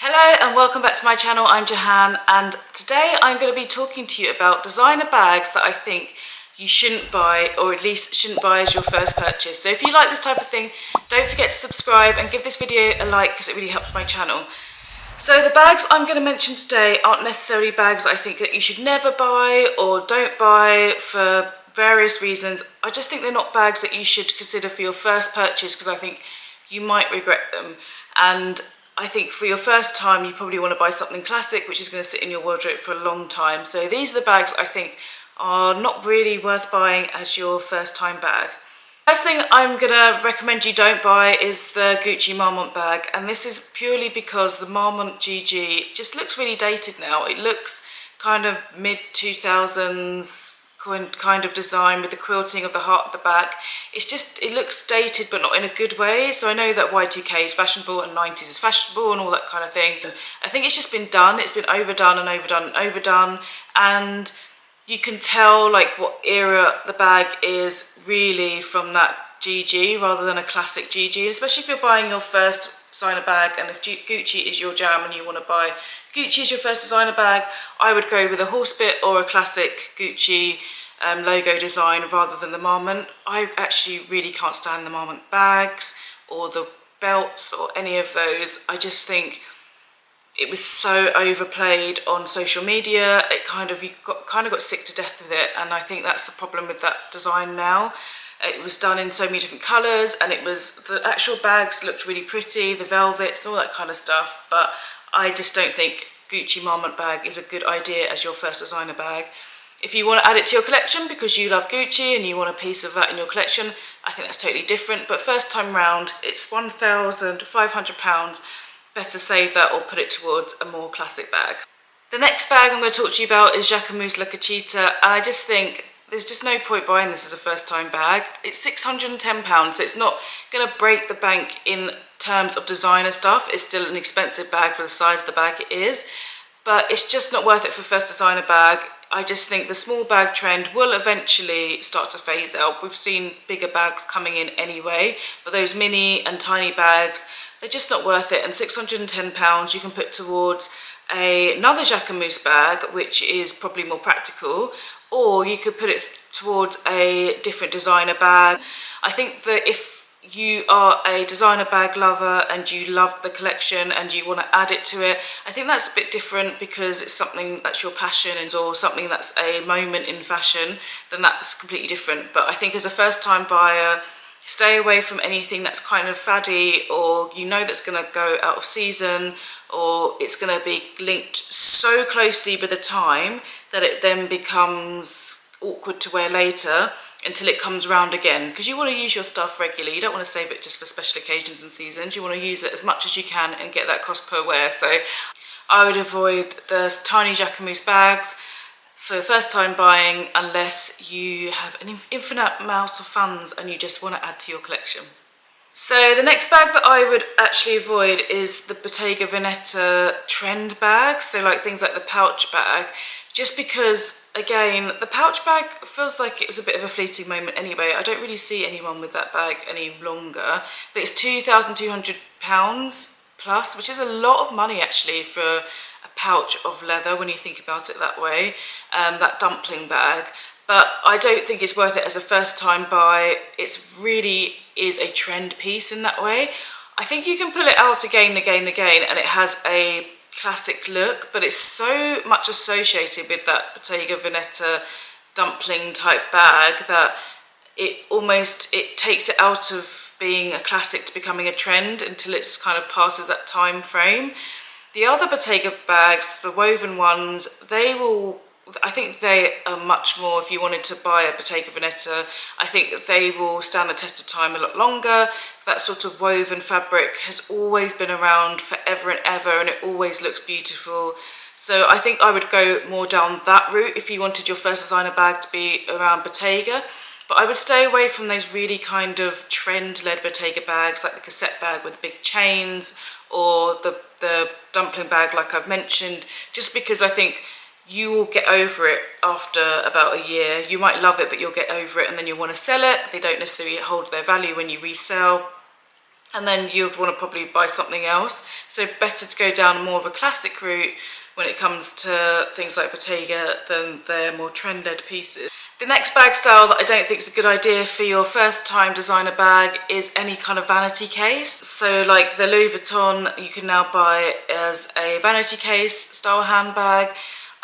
Hello and welcome back to my channel. I'm Jahan, and today I'm going to be talking to you about designer bags that I think you shouldn't buy, or at least shouldn't buy as your first purchase. So if you like this type of thing, don't forget to subscribe and give this video a like because it really helps my channel. So the bags I'm going to mention today aren't necessarily bags I think that you should never buy or don't buy for various reasons. I just think they're not bags that you should consider for your first purchase because I think you might regret them. And I think for your first time, you probably want to buy something classic, which is going to sit in your wardrobe for a long time. So these are the bags I think are not really worth buying as your first time bag. First thing I'm going to recommend you don't buy is the Gucci Marmot bag. And this is purely because the Marmot GG just looks really dated now. It looks kind of mid-2000s kind of design with the quilting of the heart at the back. It looks dated but not in a good way. So I know that Y2K is fashionable and 90s is fashionable and all that kind of thing. I think it's just been done. It's been overdone and overdone and overdone, and you can tell like what era the bag is really from that GG rather than a classic GG, especially if you're buying your first designer bag. And if Gucci is your jam and you want to buy Gucci as your first designer bag, I would go with a horse bit or a classic Gucci logo design rather than the Marmot. I actually really can't stand the Marmot bags or the belts or any of those. I just think it was so overplayed on social media. You got sick to death of it, and I think that's the problem with that design now. It was done in so many different colours, and the actual bags looked really pretty, the velvets, all that kind of stuff, but I just don't think Gucci Marmot bag is a good idea as your first designer bag. If you want to add it to your collection because you love Gucci and you want a piece of that in your collection, I think that's totally different. But first time round, it's £1,500. Better save that or put it towards a more classic bag. The next bag I'm going to talk to you about is Jacquemus La Cachita, and I just think there's just no point buying this as a first time bag. It's £610, so it's not going to break the bank in terms of designer stuff. It's still an expensive bag for the size of the bag it is, but it's just not worth it for first designer bag. I just think the small bag trend will eventually start to phase out. We've seen bigger bags coming in anyway, but those mini and tiny bags, they're just not worth it. And £610 you can put towards another Jacquemus bag, which is probably more practical, or you could put it towards a different designer bag. I think that if you are a designer bag lover and you love the collection and you want to add it to it, I think that's a bit different because it's something that's your passion or something that's a moment in fashion, then that's completely different. But I think as a first time buyer, stay away from anything that's kind of faddy or that's going to go out of season, or it's going to be linked so closely with the time that it then becomes awkward to wear later until it comes around again, because you want to use your stuff regularly. You don't want to save it just for special occasions and seasons. You want to use it as much as you can and get that cost per wear. So I would avoid the tiny Jacquemus bags for first time buying unless you have an infinite amount of funds and you just want to add to your collection. So the next bag that I would actually avoid is the Bottega Veneta trend bags, so like things like the pouch bag, just because, again, the pouch bag feels like it was a bit of a fleeting moment anyway. I don't really see anyone with that bag any longer, but it's £2,200 plus, which is a lot of money actually for a pouch of leather when you think about it that way, that dumpling bag. But I don't think it's worth it as a first time buy. It really is a trend piece in that way. I think you can pull it out again and again and again and it has a classic look, but it's so much associated with that Bottega Veneta dumpling type bag that it takes it out of being a classic to becoming a trend until it's kind of passes that time frame. The other Bottega bags, the woven ones, I think they are much more, if you wanted to buy a Bottega Veneta, I think that they will stand the test of time a lot longer. That sort of woven fabric has always been around forever and ever, and it always looks beautiful. So I think I would go more down that route if you wanted your first designer bag to be around Bottega. But I would stay away from those really kind of trend-led Bottega bags, like the cassette bag with the big chains, or the dumpling bag like I've mentioned, just because I think you will get over it after about a year. You might love it, but you'll get over it and then you'll want to sell it. They don't necessarily hold their value when you resell. and then you'd want to probably buy something else. So better to go down more of a classic route when it comes to things like Bottega than their more trend-led pieces. The next bag style that I don't think is a good idea for your first time designer bag is any kind of vanity case. So like the Louis Vuitton, you can now buy as a vanity case style handbag.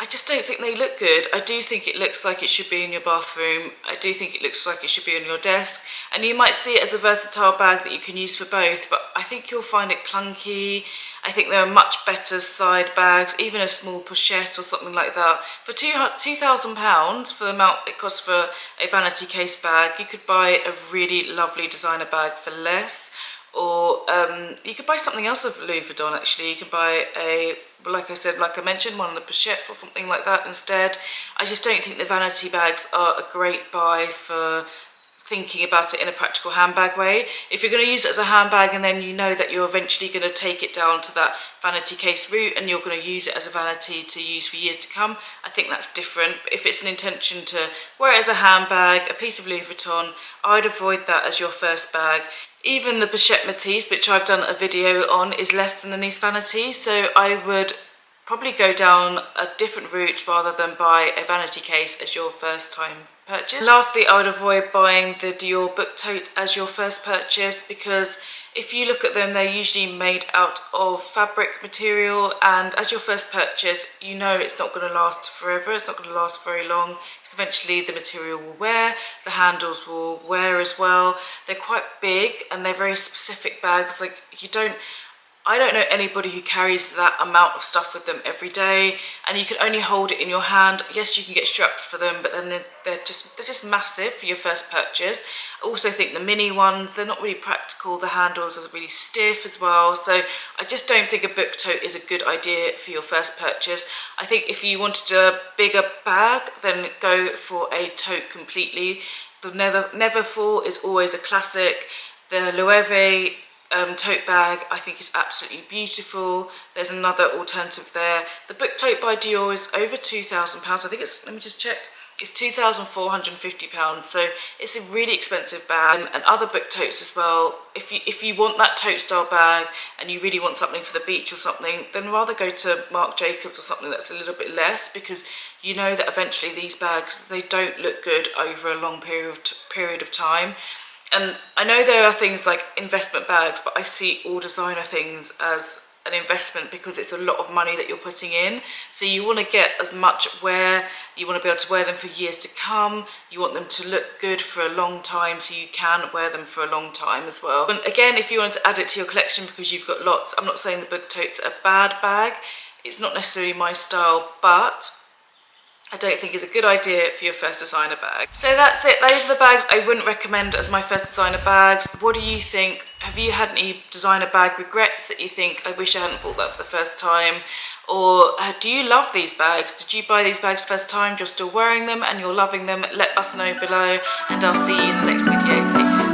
I just don't think they look good. I do think it looks like it should be in your bathroom. I do think it looks like it should be on your desk. And you might see it as a versatile bag that you can use for both, but I think you'll find it clunky. I think there are much better side bags, even a small pochette or something like that. For £2,000, for the amount it costs for a vanity case bag, you could buy a really lovely designer bag for less. Or you could buy something else of Louis Vuitton actually. You can buy a, like I mentioned, one of the pochettes or something like that instead. I just don't think the vanity bags are a great buy for thinking about it in a practical handbag way. If you're going to use it as a handbag and then you know that you're eventually going to take it down to that vanity case route and you're going to use it as a vanity to use for years to come, I think that's different. But if it's an intention to wear it as a handbag, a piece of Louis Vuitton, I'd avoid that as your first bag. Even the pochette Matisse, which I've done a video on, is less than the Nice Vanity, so I would probably go down a different route rather than buy a vanity case as your first time purchase. And lastly, I would avoid buying the Dior book tote as your first purchase, because if you look at them, they're usually made out of fabric material, and as your first purchase, you know it's not going to last forever, it's not going to last very long, because eventually the material will wear, the handles will wear as well. They're quite big and they're very specific bags. Like I don't know anybody who carries that amount of stuff with them every day, and you can only hold it in your hand. Yes, you can get straps for them, but then they're just massive for your first purchase. I also think the mini ones, they're not really practical. The handles are really stiff as well. So I just don't think a book tote is a good idea for your first purchase. I think if you wanted a bigger bag, then go for a tote completely. The Neverfull is always a classic. The Loewe tote bag I think is absolutely beautiful. There's another alternative there. The book tote by Dior is over £2,000. I think it's, let me just check, it's £2,450, so it's a really expensive bag. And other book totes as well. If you want that tote style bag and you really want something for the beach or something, then rather go to Marc Jacobs or something that's a little bit less, because you know that eventually these bags, they don't look good over a long period of time. And I know there are things like investment bags, but I see all designer things as an investment because it's a lot of money that you're putting in. So you want to get as much wear, you want to be able to wear them for years to come, you want them to look good for a long time so you can wear them for a long time as well. And again, if you want to add it to your collection because you've got lots, I'm not saying the book tote's a bad bag, it's not necessarily my style, but I don't think it's a good idea for your first designer bag. So that's it. Those are the bags I wouldn't recommend as my first designer bags. What do you think? Have you had any designer bag regrets that you think, I wish I hadn't bought that for the first time? Or do you love these bags? Did you buy these bags first time? You're still wearing them and you're loving them? Let us know below, and I'll see you in the next video. Take care.